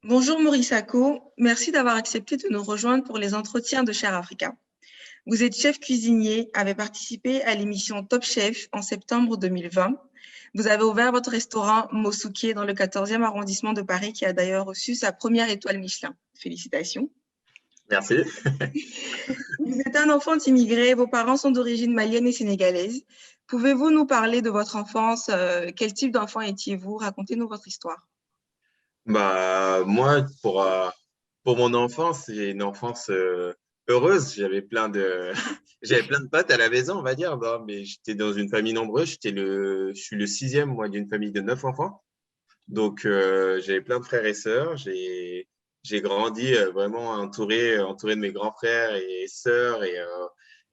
Bonjour Maurice Sacco, merci d'avoir accepté de nous rejoindre pour les entretiens de Chère Africa. Vous êtes chef cuisinier, avez participé à l'émission Top Chef en septembre 2020. Vous avez ouvert votre restaurant Mosuke dans le 14e arrondissement de Paris qui a d'ailleurs reçu sa première étoile Michelin. Félicitations. Merci. Vous êtes un enfant d'immigrés, vos parents sont d'origine malienne et sénégalaise. Pouvez-vous nous parler de votre enfance? Quel type d'enfant étiez-vous? Racontez-nous votre histoire. Moi, pour mon enfance, j'ai une enfance heureuse. J'avais plein de potes à la maison, on va dire. Bon, mais j'étais dans une famille nombreuse. Je suis le sixième, moi, d'une famille de 9 enfants. Donc, j'avais plein de frères et sœurs. J'ai grandi vraiment entouré de mes grands frères et sœurs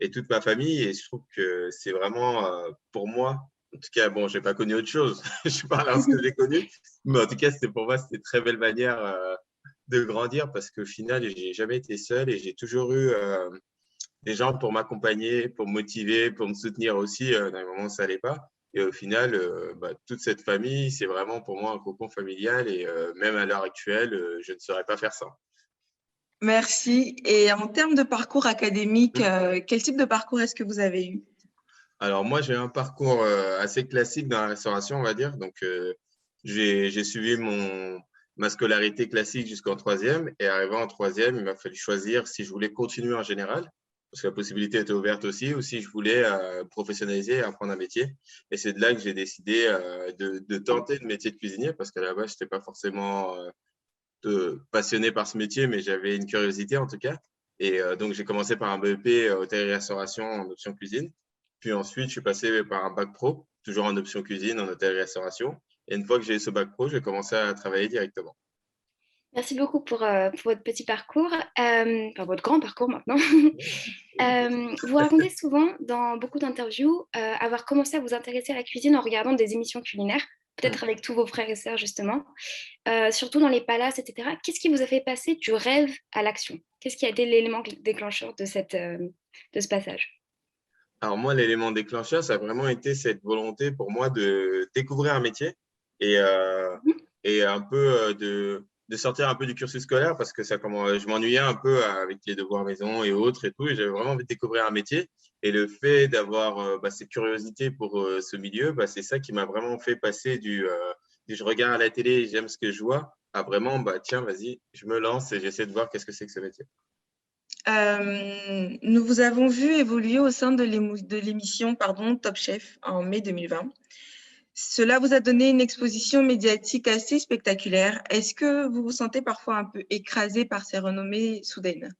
et toute ma famille. Et je trouve que c'est vraiment, pour moi, en tout cas, bon, j'ai pas connu autre chose. Je parle à ce que j'ai connu. Mais en tout cas, pour moi, c'était une très belle manière de grandir parce qu'au final, j'ai jamais été seul et j'ai toujours eu des gens pour m'accompagner, pour me motiver, pour me soutenir aussi dans les moments où ça allait pas. Et au final, toute cette famille, c'est vraiment pour moi un cocon familial et même à l'heure actuelle, je ne saurais pas faire ça. Merci. Et en termes de parcours académique, quel type de parcours est-ce que vous avez eu? Alors moi, j'ai un parcours assez classique dans la restauration, on va dire. Donc, j'ai suivi ma scolarité classique jusqu'en troisième. Et arrivant en troisième, il m'a fallu choisir si je voulais continuer en général, parce que la possibilité était ouverte aussi, ou si je voulais professionnaliser et apprendre un métier. Et c'est de là que j'ai décidé de tenter le métier de cuisinier, parce qu'à la base, je n'étais pas forcément passionné par ce métier, mais j'avais une curiosité en tout cas. Et donc, j'ai commencé par un BEP hôtellerie-restauration en option cuisine. Puis ensuite, je suis passé par un bac pro, toujours en option cuisine, en hôtellerie-restauration. Et une fois que j'ai eu ce bac pro, j'ai commencé à travailler directement. Merci beaucoup pour votre petit parcours, enfin votre grand parcours maintenant. Vous racontez souvent dans beaucoup d'interviews avoir commencé à vous intéresser à la cuisine en regardant des émissions culinaires, peut-être avec tous vos frères et sœurs justement, surtout dans les palaces, etc. Qu'est-ce qui vous a fait passer du rêve à l'action? Qu'est-ce qui a été l'élément déclencheur de de ce passage? Alors moi, l'élément déclencheur, ça a vraiment été cette volonté pour moi de découvrir un métier et, et un peu de sortir un peu du cursus scolaire parce que je m'ennuyais un peu avec les devoirs maison et autres et tout. Et j'avais vraiment envie de découvrir un métier. Et le fait d'avoir cette curiosité pour ce milieu, c'est ça qui m'a vraiment fait passer du je regarde à la télé, j'aime ce que je vois, à vraiment, tiens, vas-y, je me lance et j'essaie de voir qu'est-ce que c'est que ce métier. Nous vous avons vu évoluer au sein de l'émission Top Chef en mai 2020. Cela vous a donné une exposition médiatique assez spectaculaire. Est-ce que vous vous sentez parfois un peu écrasé par ces renommées soudaines?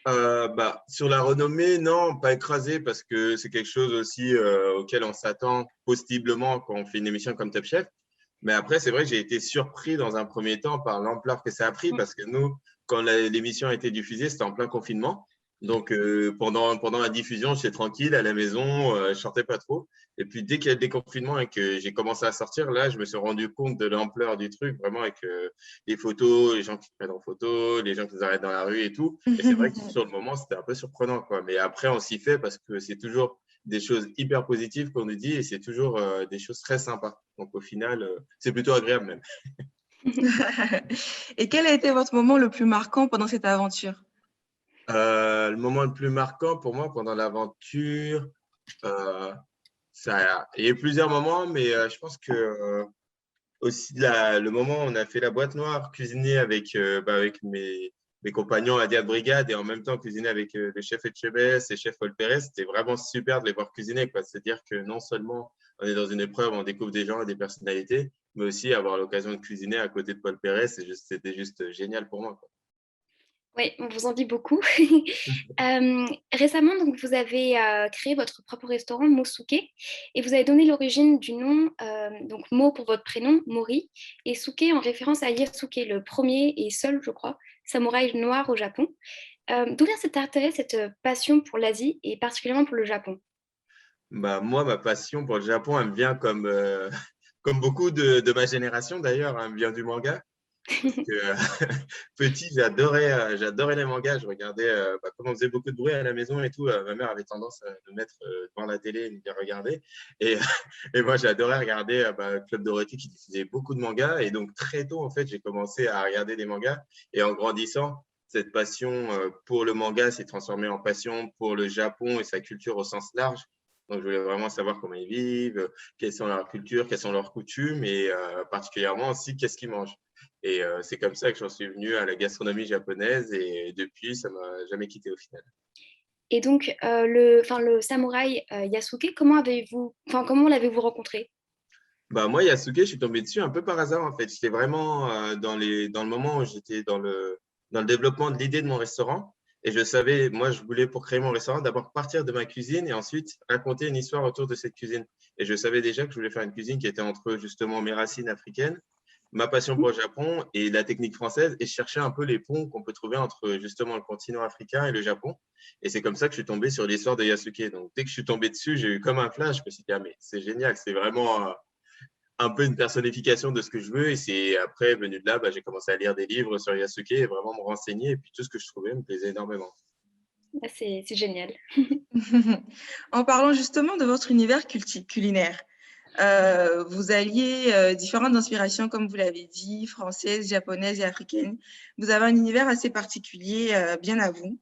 Sur la renommée, non, pas écrasé parce que c'est quelque chose aussi auquel on s'attend possiblement quand on fait une émission comme Top Chef. Mais après, c'est vrai que j'ai été surpris dans un premier temps par l'ampleur que ça a pris parce que nous, quand l'émission a été diffusée, c'était en plein confinement. Donc, pendant la diffusion, j'étais tranquille à la maison, je sortais pas trop. Et puis, dès qu'il y a le déconfinement et que j'ai commencé à sortir, là, je me suis rendu compte de l'ampleur du truc, vraiment avec les photos, les gens qui te prennent en photo, les gens qui nous arrêtent dans la rue et tout. Et c'est vrai que sur le moment, c'était un peu surprenant, quoi. Mais après, on s'y fait parce que c'est toujours des choses hyper positives qu'on nous dit et c'est toujours des choses très sympas. Donc, au final, c'est plutôt agréable même. Et quel a été votre moment le plus marquant pendant cette aventure? Le moment le plus marquant pour moi pendant l'aventure, euh, il y a eu plusieurs moments, mais je pense que aussi le moment où on a fait la boîte noire, cuisiner avec mes compagnons à dire de brigade et en même temps cuisiner avec le chef Etchebest et chef Paul Pérez, c'était vraiment super de les voir cuisiner, quoi. C'est-à-dire que non seulement on est dans une épreuve, on découvre des gens et des personnalités, mais aussi avoir l'occasion de cuisiner à côté de Paul Pérez, c'était juste génial pour moi, quoi. Oui, on vous en dit beaucoup. Récemment, donc, vous avez créé votre propre restaurant, Mosuke, et vous avez donné l'origine du nom, donc Mo pour votre prénom, Mori, et Suke en référence à Yasuke, le premier et seul, je crois, samouraï noir au Japon. D'où vient cet intérêt, cette passion pour l'Asie et particulièrement pour le Japon? Moi, ma passion pour le Japon, elle me vient comme, comme beaucoup de ma génération d'ailleurs, elle me vient du manga. Parce que, petit, j'adorais les mangas. Je regardais, comme on faisait beaucoup de bruit à la maison et tout, ma mère avait tendance à me mettre devant la télé et me dire regarder. Et, et moi, j'adorais regarder Club Dorothée qui diffusait beaucoup de mangas. Et donc, très tôt, en fait, j'ai commencé à regarder des mangas. Et en grandissant, cette passion pour le manga s'est transformée en passion pour le Japon et sa culture au sens large. Donc, je voulais vraiment savoir comment ils vivent, quelles sont leurs cultures, quelles sont leurs coutumes et particulièrement aussi qu'est-ce qu'ils mangent. Et c'est comme ça que j'en suis venu à la gastronomie japonaise et depuis, ça m'a jamais quitté au final. Et donc, le samouraï Yasuke, comment l'avez-vous rencontré? Moi, Yasuke, je suis tombé dessus un peu par hasard en fait. J'étais vraiment dans le moment où j'étais dans le développement de l'idée de mon restaurant. Et je savais, moi, je voulais pour créer mon restaurant d'abord partir de ma cuisine et ensuite raconter une histoire autour de cette cuisine. Et je savais déjà que je voulais faire une cuisine qui était entre justement mes racines africaines, ma passion pour le Japon et la technique française et chercher un peu les ponts qu'on peut trouver entre justement le continent africain et le Japon. Et c'est comme ça que je suis tombé sur l'histoire de Yasuke. Donc, dès que je suis tombé dessus, j'ai eu comme un flash. Je me suis dit, ah, mais c'est génial, c'est vraiment un peu une personnification de ce que je veux. Et c'est après, venu de là, j'ai commencé à lire des livres sur Yasuke et vraiment me renseigner. Et puis tout ce que je trouvais me plaisait énormément. Ah, c'est génial. En parlant justement de votre univers culinaire, vous alliez différentes inspirations, comme vous l'avez dit, françaises, japonaises et africaines. Vous avez un univers assez particulier, bien à vous.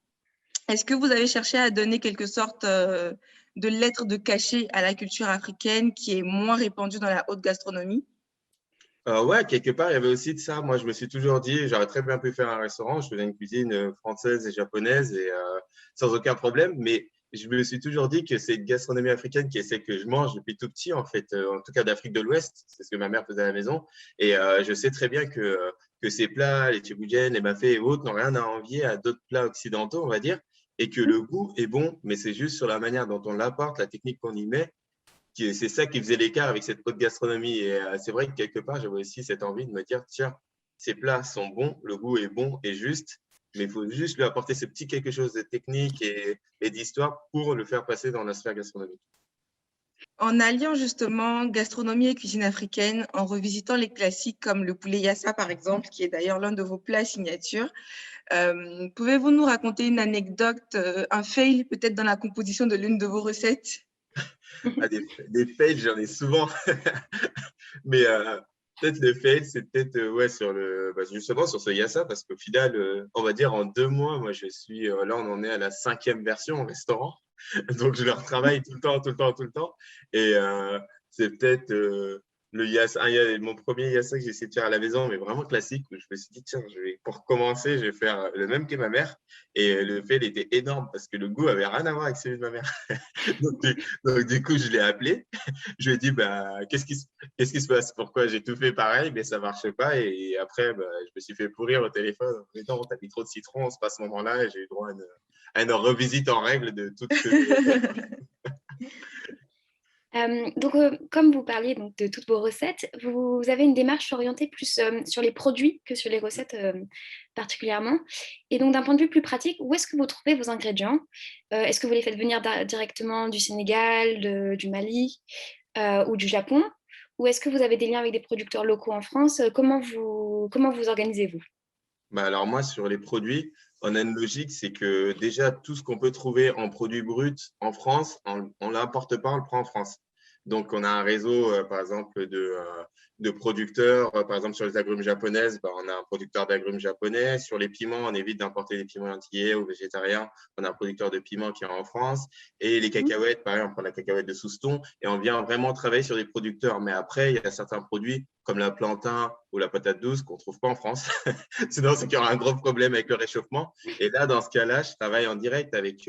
Est-ce que vous avez cherché à donner quelque sorte de lettre de cachet à la culture africaine qui est moins répandue dans la haute gastronomie? Ouais, quelque part, il y avait aussi de ça. Moi, je me suis toujours dit, j'aurais très bien pu faire un restaurant. Je faisais une cuisine française et japonaise et sans aucun problème. Mais je me suis toujours dit que c'est une gastronomie africaine qui est celle que je mange depuis tout petit, en fait, en tout cas d'Afrique de l'Ouest. C'est ce que ma mère faisait à la maison. Et je sais très bien que ces plats, les tchiboudiennes, les mafés et autres, n'ont rien à envier à d'autres plats occidentaux, on va dire. Et que le goût est bon, mais c'est juste sur la manière dont on l'apporte, la technique qu'on y met c'est ça qui faisait l'écart avec cette haute gastronomie. Et c'est vrai que quelque part, j'avais aussi cette envie de me dire, tiens, ces plats sont bons, le goût est bon et juste, mais il faut juste lui apporter ce petit quelque chose de technique et d'histoire pour le faire passer dans la sphère gastronomique. En alliant justement gastronomie et cuisine africaine, en revisitant les classiques comme le poulet yassa par exemple, qui est d'ailleurs l'un de vos plats signature, pouvez-vous nous raconter une anecdote, un fail peut-être dans la composition de l'une de vos recettes? Ah, des fails, j'en ai souvent. Mais peut-être le fail, c'est peut-être ouais, justement sur ce Yassa, parce qu'au final, on va dire en 2 mois, moi je suis là, on en est à la 5e version au restaurant. Donc je le retravaille tout le temps, tout le temps, tout le temps. Et c'est peut-être le Yassa, mon premier Yassa que j'ai essayé de faire à la maison, mais vraiment classique, où je me suis dit, tiens, pour commencer, je vais faire le même que ma mère. Et le fail était énorme parce que le goût avait rien à voir avec celui de ma mère. donc, du coup, je l'ai appelé. Je lui ai dit, qu'est-ce qui se passe? Pourquoi j'ai tout fait pareil, mais ça ne marche pas? Et après, je me suis fait pourrir au téléphone. Mais non, t'as mis trop de citron, c'est pas ce moment-là. Et j'ai eu droit à une revisite en règle de tout ce que. Comme vous parliez donc, de toutes vos recettes, vous avez une démarche orientée plus sur les produits que sur les recettes particulièrement. Et donc, d'un point de vue plus pratique, où est-ce que vous trouvez vos ingrédients? Est-ce que vous les faites venir directement du Sénégal, du Mali ou du Japon? Ou est-ce que vous avez des liens avec des producteurs locaux en France? Comment vous organisez-vous? Alors moi, sur les produits, on a une logique, c'est que déjà, tout ce qu'on peut trouver en produits bruts en France, on ne l'importe pas, on le prend en France. Donc, on a un réseau, par exemple, de producteurs. Par exemple, sur les agrumes japonaises, on a un producteur d'agrumes japonais. Sur les piments, on évite d'importer des piments antillais ou végétariens. On a un producteur de piments qui est en France. Et les cacahuètes, pareil, on prend la cacahuète de Souston et on vient vraiment travailler sur des producteurs. Mais après, il y a certains produits comme la plantain ou la patate douce qu'on ne trouve pas en France. Sinon, c'est qu'il y aura un gros problème avec le réchauffement. Et là, dans ce cas-là, je travaille en direct avec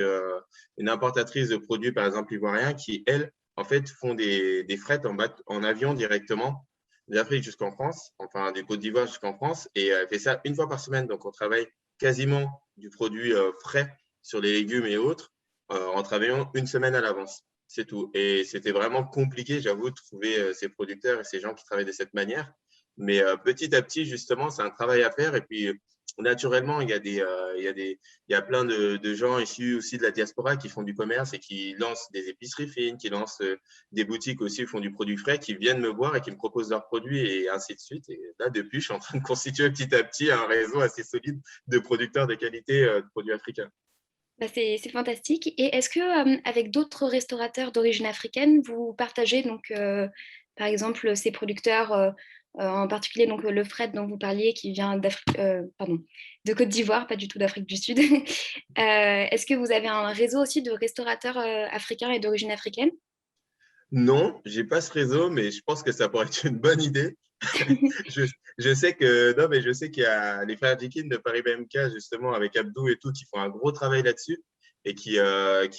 une importatrice de produits, par exemple ivoiriens, qui, elles, en fait, font des frettes en avion directement d'Afrique jusqu'en France, enfin des Côtes d'Ivoire jusqu'en France. Et elle fait ça une fois par semaine. Donc, on travaille quasiment du produit frais sur les légumes et autres en travaillant une semaine à l'avance. C'est tout. Et c'était vraiment compliqué, j'avoue, de trouver ces producteurs et ces gens qui travaillent de cette manière. Mais petit à petit, justement, c'est un travail à faire. Et puis, naturellement, il y a plein de gens issus aussi de la diaspora qui font du commerce et qui lancent des épiceries fines, qui lancent des boutiques aussi, qui font du produit frais, qui viennent me voir et qui me proposent leurs produits et ainsi de suite. Et là, depuis, je suis en train de constituer petit à petit un réseau assez solide de producteurs de qualité de produits africains. Bah, c'est fantastique. Et est-ce que avec d'autres restaurateurs d'origine africaine, vous partagez donc par exemple ces producteurs en particulier donc le Fred dont vous parliez qui vient pardon, de Côte d'Ivoire, pas du tout d'Afrique du Sud. Est-ce que vous avez un réseau aussi de restaurateurs africains et d'origine africaine? Non, j'ai pas ce réseau, mais je pense que ça pourrait être une bonne idée. Je, je sais que non, mais je sais qu'il y a les frères Jikin de Paris BMK justement avec Abdou et tout qui font un gros travail là-dessus et qui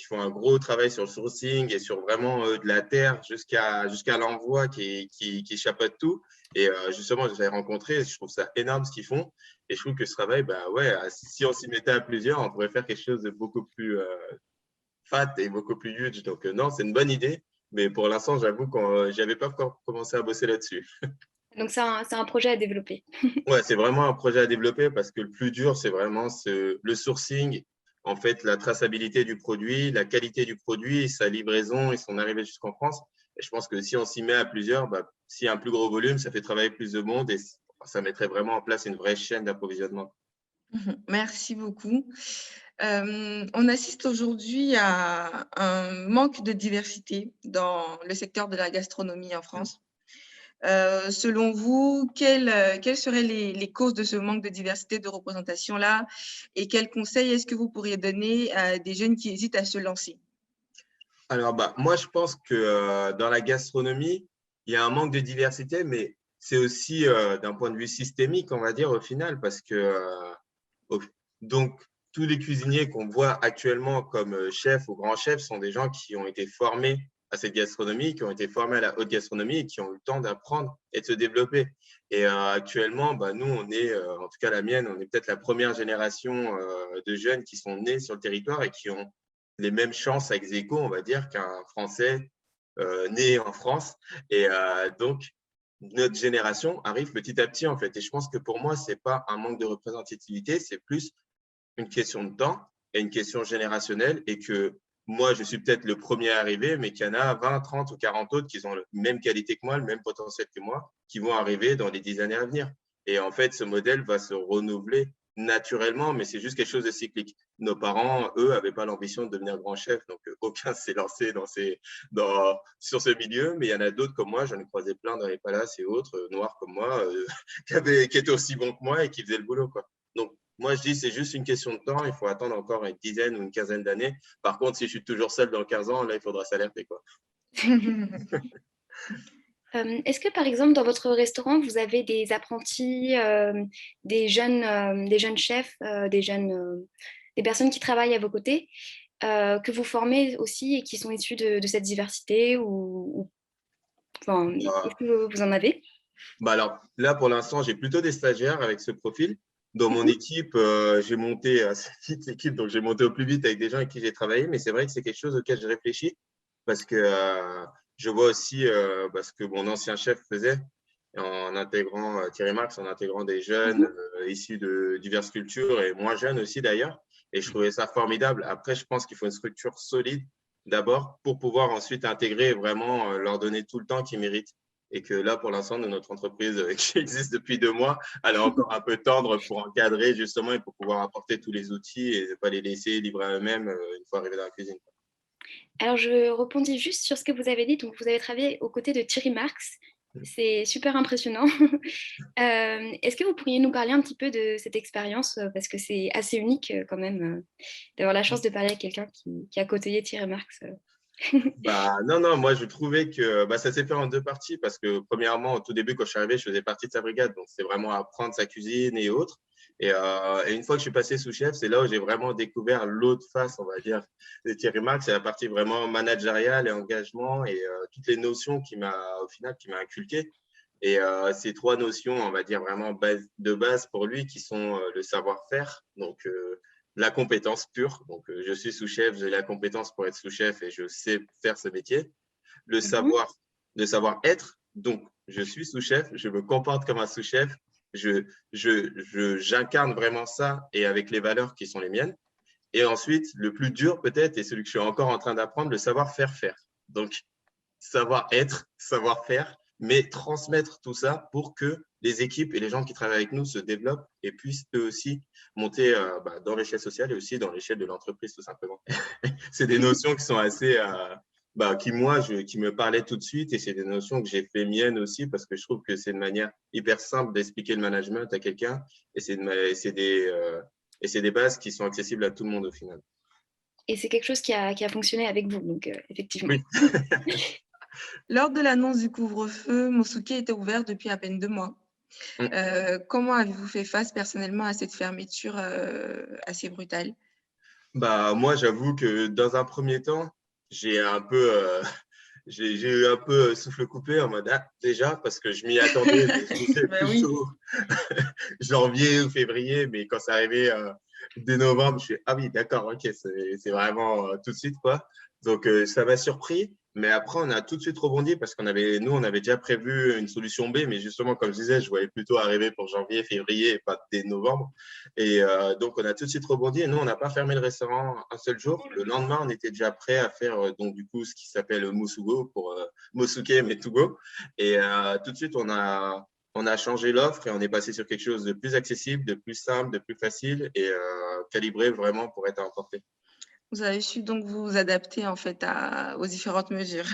font un gros travail sur le sourcing et sur vraiment de la terre jusqu'à l'envoi qui chapeaute tout. Et justement, je les ai rencontrés, je trouve ça énorme ce qu'ils font et je trouve que ce travail, bah ouais, si on s'y mettait à plusieurs, on pourrait faire quelque chose de beaucoup plus fat et beaucoup plus huge. Donc non, c'est une bonne idée. Mais pour l'instant, j'avoue que j'avais pas encore commencé à bosser là-dessus. Donc c'est un projet à développer. Ouais, c'est vraiment un projet à développer parce que le plus dur, c'est vraiment le sourcing, en fait, la traçabilité du produit, la qualité du produit, sa livraison et son arrivée jusqu'en France. Et je pense que si on s'y met à plusieurs, bah, s'il y a un plus gros volume, ça fait travailler plus de monde et ça mettrait vraiment en place une vraie chaîne d'approvisionnement. Merci beaucoup. On assiste aujourd'hui à un manque de diversité dans le secteur de la gastronomie en France. Selon vous, quelles seraient les causes de ce manque de diversité de représentation-là et quels conseils est-ce que vous pourriez donner à des jeunes qui hésitent à se lancer? Alors, bah, moi, je pense que dans la gastronomie, il y a un manque de diversité, mais c'est aussi d'un point de vue systémique, on va dire, au final, parce que au- donc, tous les cuisiniers qu'on voit actuellement comme chefs ou grands chefs sont des gens qui ont été formés à cette gastronomie, qui ont été formés à la haute gastronomie et qui ont eu le temps d'apprendre et de se développer. Et actuellement, bah, nous, on est, en tout cas la mienne, on est peut-être la première génération de jeunes qui sont nés sur le territoire et qui ont les mêmes chances à ex aequo, on va dire, qu'un Français né en France. Et donc, notre génération arrive petit à petit, en fait. Et je pense que pour moi, ce n'est pas un manque de représentativité, c'est plus une question de temps et une question générationnelle. Et que moi, je suis peut-être le premier arrivé, mais qu'il y en a 20, 30 ou 40 autres qui ont la même qualité que moi, le même potentiel que moi, qui vont arriver dans les 10 années à venir. Et en fait, ce modèle va se renouveler naturellement, mais c'est juste quelque chose de cyclique. Nos parents, eux, n'avaient pas l'ambition de devenir grand chef, donc aucun s'est lancé sur ce milieu, mais il y en a d'autres comme moi, j'en ai croisé plein dans les palaces et autres, noirs comme moi, qui étaient aussi bons que moi et qui faisaient le boulot, quoi. Donc, moi, je dis, c'est juste une question de temps, il faut attendre encore une dizaine ou une quinzaine d'années. Par contre, si je suis toujours seul dans 15 ans, là, il faudra s'alerter, quoi. Est-ce que par exemple dans votre restaurant vous avez des apprentis, des jeunes chefs, des personnes qui travaillent à vos côtés que vous formez aussi et qui sont issus de cette diversité enfin, est-ce Bah, que vous en avez? Bah alors, là, pour l'instant, j'ai plutôt des stagiaires avec ce profil. Dans mon Mhm. équipe, j'ai monté assez vite l'équipe, donc j'ai monté au plus vite avec des gens avec qui j'ai travaillé, mais c'est vrai que c'est quelque chose auquel je réfléchis parce que je vois aussi ce que mon ancien chef faisait en intégrant Thierry Marx, en intégrant des jeunes Mhm. issus de diverses cultures et moins jeunes aussi d'ailleurs. Et je trouvais ça formidable. Après, je pense qu'il faut une structure solide d'abord pour pouvoir ensuite intégrer et vraiment leur donner tout le temps qu'ils méritent. Et que là, pour l'instant, notre entreprise qui existe depuis 2 mois, elle est encore un peu tendre pour encadrer justement et pour pouvoir apporter tous les outils et ne pas les laisser livrer à eux-mêmes une fois arrivés dans la cuisine. Alors je rebondis juste sur ce que vous avez dit. Donc vous avez travaillé aux côtés de Thierry Marx. C'est super impressionnant. Est-ce que vous pourriez nous parler un petit peu de cette expérience parce que c'est assez unique quand même d'avoir la chance de parler à quelqu'un qui a côtoyé Thierry Marx. Bah, non, non, moi je trouvais que ça s'est fait en deux parties parce que premièrement, au tout début, quand je suis arrivé, je faisais partie de sa brigade, donc c'est vraiment apprendre sa cuisine et autres. Et une fois que je suis passé sous-chef, c'est là où j'ai vraiment découvert l'autre face, on va dire, de Thierry Marx. C'est la partie vraiment managériale et engagement et toutes les notions au final, qui m'a inculqué. Et ces trois notions, on va dire vraiment de base pour lui, qui sont le savoir-faire, donc la compétence pure. Donc, je suis sous-chef, j'ai la compétence pour être sous-chef et je sais faire ce métier. Le Mhm. savoir, le savoir-être. Donc, je suis sous-chef, je me comporte comme un sous-chef J'incarne vraiment ça et avec les valeurs qui sont les miennes. Et ensuite, le plus dur peut-être, et celui que je suis encore en train d'apprendre, le savoir-faire faire. Donc, savoir-être, savoir-faire, mais transmettre tout ça pour que les équipes et les gens qui travaillent avec nous se développent et puissent eux aussi monter dans l'échelle sociale et aussi dans l'échelle de l'entreprise, tout simplement. C'est des notions qui sont assez, qui me parlaient tout de suite et c'est des notions que j'ai fait miennes aussi parce que je trouve que c'est une manière hyper simple d'expliquer le management à quelqu'un et c'est des bases qui sont accessibles à tout le monde au final. Et c'est quelque chose qui a fonctionné avec vous, donc effectivement. Oui. Lors de l'annonce du couvre-feu, Mosuke était ouvert depuis à peine 2 mois. Comment avez-vous fait face personnellement à cette fermeture assez brutale? Moi, j'avoue que dans un premier temps, j'ai un peu, j'ai eu un peu souffle coupé en mode déjà parce que je m'y attendais, mais je disais Oui. plutôt janvier ou février, mais quand c'est arrivé dès novembre, je suis ah oui, d'accord, ok, c'est vraiment tout de suite quoi. Donc ça m'a surpris, mais après on a tout de suite rebondi parce on avait déjà prévu une solution B, mais justement comme je disais, je voyais plutôt arriver pour janvier, février et pas dès novembre. Et donc on a tout de suite rebondi. Et nous on n'a pas fermé le restaurant un seul jour. Le lendemain on était déjà prêt à faire donc du coup ce qui s'appelle Musugo pour Mosuke mais to go. Et tout de suite on a changé l'offre et on est passé sur quelque chose de plus accessible, de plus simple, de plus facile et calibré vraiment pour être emporté. Vous avez su donc vous adapter en fait aux différentes mesures.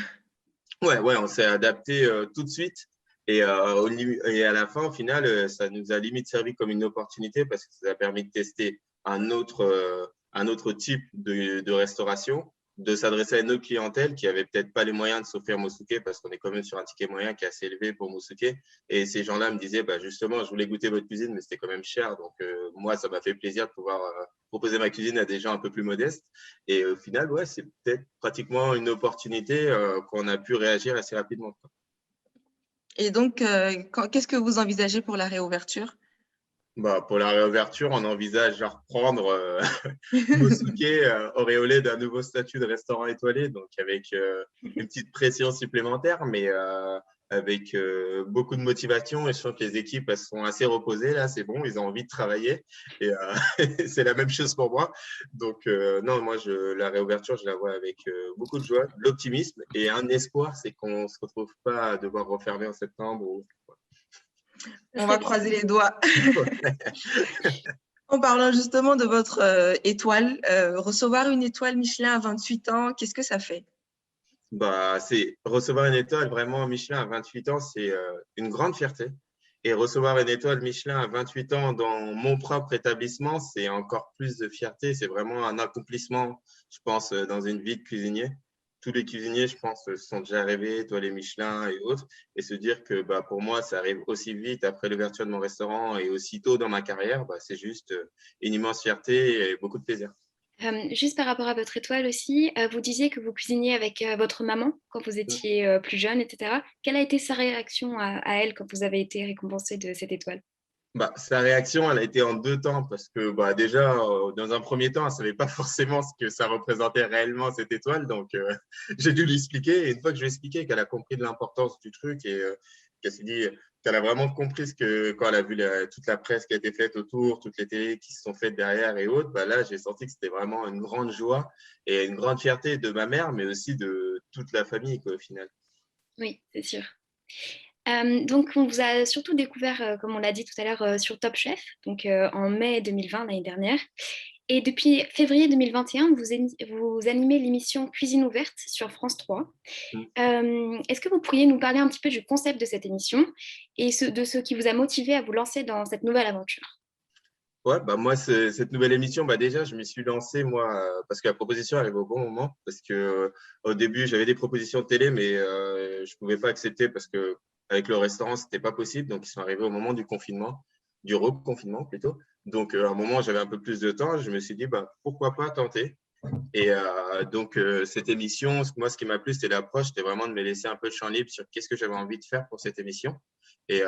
Ouais, on s'est adapté tout de suite et à la fin, au final, ça nous a limite servi comme une opportunité parce que ça a permis de tester un autre type de restauration, de s'adresser à une autre clientèle qui avait peut-être pas les moyens de s'offrir Mosuke parce qu'on est quand même sur un ticket moyen qui est assez élevé pour Mosuke. Et ces gens-là me disaient, justement, je voulais goûter votre cuisine, mais c'était quand même cher. Donc, moi, ça m'a fait plaisir de pouvoir proposer ma cuisine à des gens un peu plus modestes. Et au final, ouais, c'est peut-être pratiquement une opportunité qu'on a pu réagir assez rapidement. Et donc, qu'est-ce que vous envisagez pour la réouverture? Pour la réouverture, on envisage de reprendre Mosuke auréolé d'un nouveau statut de restaurant étoilé, donc avec une petite pression supplémentaire, mais avec beaucoup de motivation. Et je sens que les équipes elles sont assez reposées là, c'est bon, ils ont envie de travailler. Et c'est la même chose pour moi. Donc non, moi la réouverture, je la vois avec beaucoup de joie, de l'optimisme et un espoir, c'est qu'on ne se retrouve pas à devoir refermer en septembre. On va croiser les doigts. En parlant justement de votre étoile, recevoir une étoile Michelin à 28 ans, qu'est-ce que ça fait? C'est recevoir une étoile vraiment Michelin à 28 ans, c'est une grande fierté. Et recevoir une étoile Michelin à 28 ans dans mon propre établissement, c'est encore plus de fierté. C'est vraiment un accomplissement, je pense, dans une vie de cuisinier. Tous les cuisiniers, je pense, se sont déjà rêvés, étoilés Michelin et autres. Et se dire que pour moi, ça arrive aussi vite après l'ouverture de mon restaurant et aussitôt dans ma carrière, c'est juste une immense fierté et beaucoup de plaisir. Juste par rapport à votre étoile aussi, vous disiez que vous cuisiniez avec votre maman quand vous étiez plus jeune, etc. Quelle a été sa réaction à elle quand vous avez été récompensé de cette étoile? Sa réaction, elle a été en 2 temps parce que déjà, dans un premier temps, elle ne savait pas forcément ce que ça représentait réellement cette étoile. Donc, j'ai dû lui expliquer. Et une fois que je lui ai expliqué, qu'elle a compris de l'importance du truc et qu'elle s'est dit, qu'elle a vraiment compris quand elle a vu toute la presse qui a été faite autour, toutes les télés qui se sont faites derrière et autres, là, j'ai senti que c'était vraiment une grande joie et une grande fierté de ma mère, mais aussi de toute la famille, au final. Oui, c'est sûr. Donc, on vous a surtout découvert, comme on l'a dit tout à l'heure, sur Top Chef, donc en mai 2020, l'année dernière. Et depuis février 2021, vous animez l'émission Cuisine ouverte sur France 3. Est-ce que vous pourriez nous parler un petit peu du concept de cette émission et de ce qui vous a motivé à vous lancer dans cette nouvelle aventure? Ouais, moi, cette nouvelle émission, déjà, je m'y suis lancé, moi, parce que la proposition arrive au bon moment. Parce que au début, j'avais des propositions de télé, mais je ne pouvais pas accepter parce que avec le restaurant, ce n'était pas possible. Donc, ils sont arrivés au moment du confinement, du reconfinement plutôt. Donc, à un moment, j'avais un peu plus de temps. Je me suis dit, pourquoi pas tenter. Et donc, cette émission, moi, ce qui m'a plu, c'était l'approche, c'était vraiment de me laisser un peu de champ libre sur qu'est-ce que j'avais envie de faire pour cette émission. Et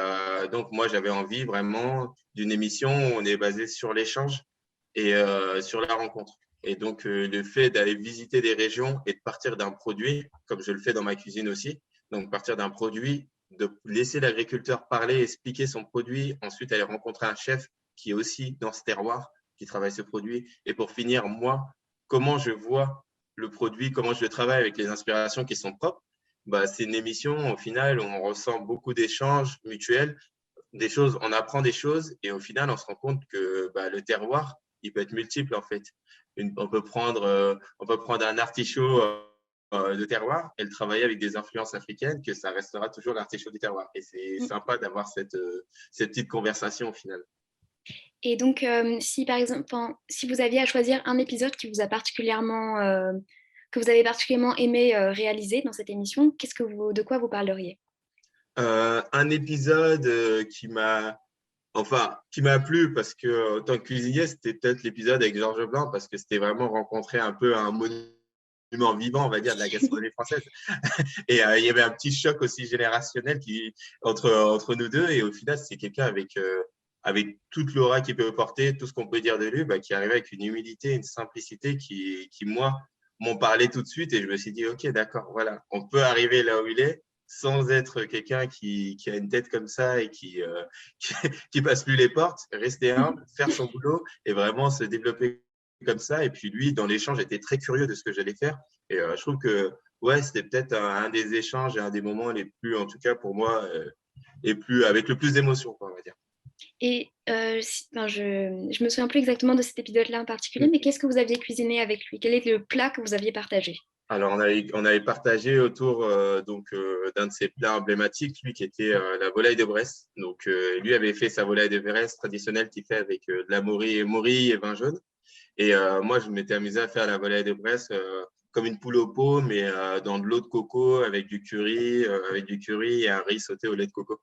donc, moi, j'avais envie vraiment d'une émission où on est basé sur l'échange et sur la rencontre. Et donc, le fait d'aller visiter des régions et de partir d'un produit, comme je le fais dans ma cuisine aussi, donc partir d'un produit de laisser l'agriculteur parler, expliquer son produit, ensuite aller rencontrer un chef qui est aussi dans ce terroir, qui travaille ce produit. Et pour finir, moi, comment je vois le produit, comment je travaille avec les inspirations qui sont propres. Bah, c'est une émission, au final, où on ressent beaucoup d'échanges mutuels, des choses, on apprend des choses et au final, on se rend compte que bah, le terroir, il peut être multiple en fait. On peut prendre un artichaut de terroir et le travailler avec des influences africaines, que ça restera toujours l'artichaut du terroir. Et c'est sympa d'avoir cette petite conversation au final. Et donc, si par exemple, si vous aviez à choisir un épisode qui vous a que vous avez particulièrement aimé réaliser dans cette émission, de quoi vous parleriez? Un épisode qui m'a plu parce que en tant que cuisinier, c'était peut-être l'épisode avec Georges Blanc parce que c'était vraiment rencontrer un peu un monument vivant, on va dire, de la gastronomie française. Et il y avait un petit choc aussi générationnel entre nous deux. Et au final, c'est quelqu'un avec toute l'aura qu'il peut porter, tout ce qu'on peut dire de lui, bah, qui arrivait avec une humilité, une simplicité moi, m'ont parlé tout de suite. Et je me suis dit, OK, d'accord, voilà, on peut arriver là où il est sans être quelqu'un qui a une tête comme ça et qui passe plus les portes, rester humble, faire son boulot et vraiment se développer comme ça. Et puis lui, dans l'échange, j'étais très curieux de ce que j'allais faire. Et je trouve que ouais, c'était peut-être un des échanges et un des moments les plus, en tout cas pour moi, avec le plus d'émotion, on va dire. Et je me souviens plus exactement de cet épisode-là en particulier, mais qu'est-ce que vous aviez cuisiné avec lui? Quel est le plat que vous aviez partagé? Alors, on avait partagé autour d'un de ses plats emblématiques, lui qui était la volaille de Bresse. Donc, lui avait fait sa volaille de Bresse traditionnelle qu'il fait avec de la morille et vin jaune. Et moi, je m'étais amusé à faire la volaille de Bresse comme une poule au pot, mais dans de l'eau de coco avec du curry et un riz sauté au lait de coco.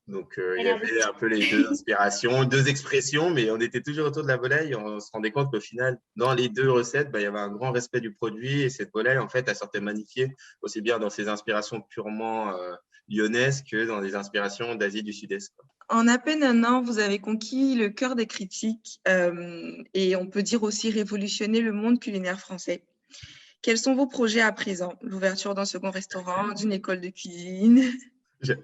Donc, il y avait un peu les deux inspirations, deux expressions, mais on était toujours autour de la volaille. On se rendait compte qu'au final, dans les deux recettes, bah, il y avait un grand respect du produit. Et cette volaille, en fait, elle sortait magnifiée, aussi bien dans ses inspirations purement lyonnaises que dans des inspirations d'Asie du Sud-Est. En à peine un an, vous avez conquis le cœur des critiques et on peut dire aussi révolutionné le monde culinaire français. Quels sont vos projets à présent? L'ouverture d'un second restaurant, d'une école de cuisine?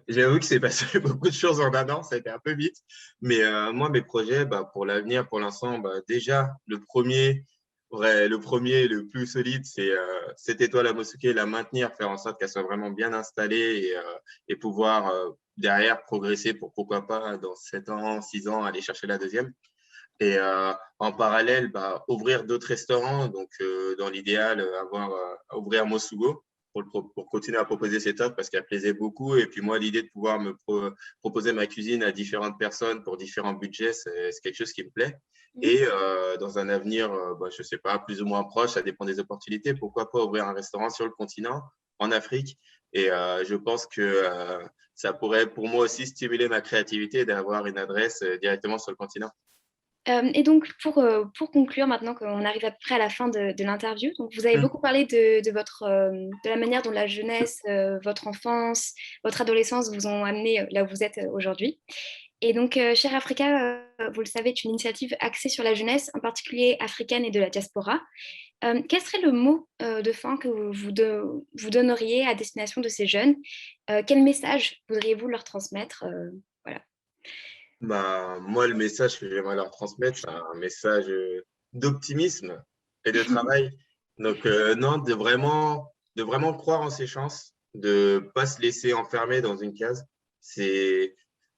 J'avoue que c'est passé beaucoup de choses en un an, ça a été un peu vite. Mais moi, mes projets, bah, pour l'avenir, pour l'instant, bah, déjà, le premier, le plus solide, c'est cette étoile à Mosuke, la maintenir, faire en sorte qu'elle soit vraiment bien installée et pouvoir derrière progresser pour pourquoi pas dans 7 ans, 6 ans, aller chercher la deuxième. Et en parallèle, bah, ouvrir d'autres restaurants. Donc, dans l'idéal, ouvrir Mosugo pour continuer à proposer cette offre parce qu'elle plaisait beaucoup. Et puis moi, l'idée de pouvoir proposer ma cuisine à différentes personnes pour différents budgets, c'est quelque chose qui me plaît. Et dans un avenir, bah, je ne sais pas, plus ou moins proche, ça dépend des opportunités. Pourquoi pas ouvrir un restaurant sur le continent, en Afrique. Et je pense que ça pourrait pour moi aussi stimuler ma créativité d'avoir une adresse directement sur le continent. Et donc, pour conclure, maintenant qu'on arrive à peu près à la fin de l'interview, donc vous avez beaucoup parlé de la manière dont la jeunesse, votre enfance, votre adolescence vous ont amené là où vous êtes aujourd'hui. Et donc, Cher Africa, vous le savez, est une initiative axée sur la jeunesse, en particulier africaine et de la diaspora. Quel serait le mot de fin que vous donneriez à destination de ces jeunes? Quel message voudriez-vous leur transmettre? Voilà. Bah, moi, le message que j'aimerais leur transmettre, c'est un message d'optimisme et de travail. Donc, non, de vraiment croire en ses chances, de ne pas se laisser enfermer dans une case. C'est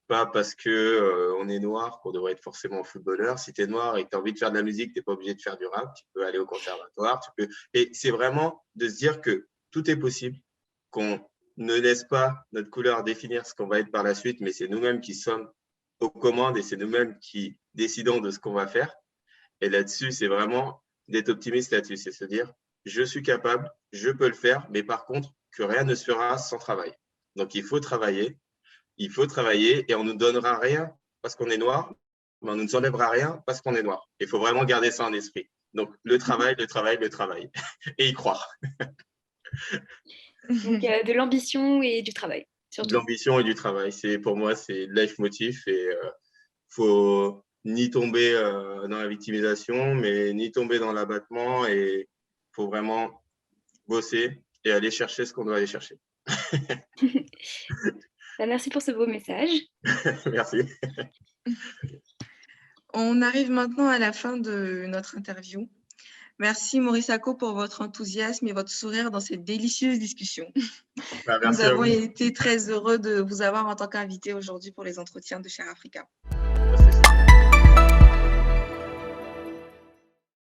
pas parce que on est noir qu'on devrait être forcément footballeur. Si tu es noir et que tu as envie de faire de la musique, tu n'es pas obligé de faire du rap. Tu peux aller au conservatoire. Et c'est vraiment de se dire que tout est possible, qu'on ne laisse pas notre couleur définir ce qu'on va être par la suite, mais c'est nous-mêmes qui sommes aux commandes et c'est nous-mêmes qui décidons de ce qu'on va faire. Et là-dessus, c'est vraiment d'être optimiste là-dessus, c'est se dire, je suis capable, je peux le faire, mais par contre, que rien ne se fera sans travail. Donc, il faut travailler et on ne nous donnera rien parce qu'on est noir, mais on ne nous enlèvera rien parce qu'on est noir. Il faut vraiment garder ça en esprit. Donc, le travail, le travail, le travail. Et y croire. Donc, de l'ambition et du travail, De surtout. l'ambition et du travail. Pour moi, c'est le leitmotiv et faut ni tomber dans la victimisation, mais ni tomber dans l'abattement et faut vraiment bosser et aller chercher ce qu'on doit aller chercher. Merci pour ce beau message. Merci. On arrive maintenant à la fin de notre interview. Merci Maurice Ako pour votre enthousiasme et votre sourire dans cette délicieuse discussion. Bah, Nous merci à avons vous. été très heureux de vous avoir en tant qu'invité aujourd'hui pour les entretiens de Share Africa.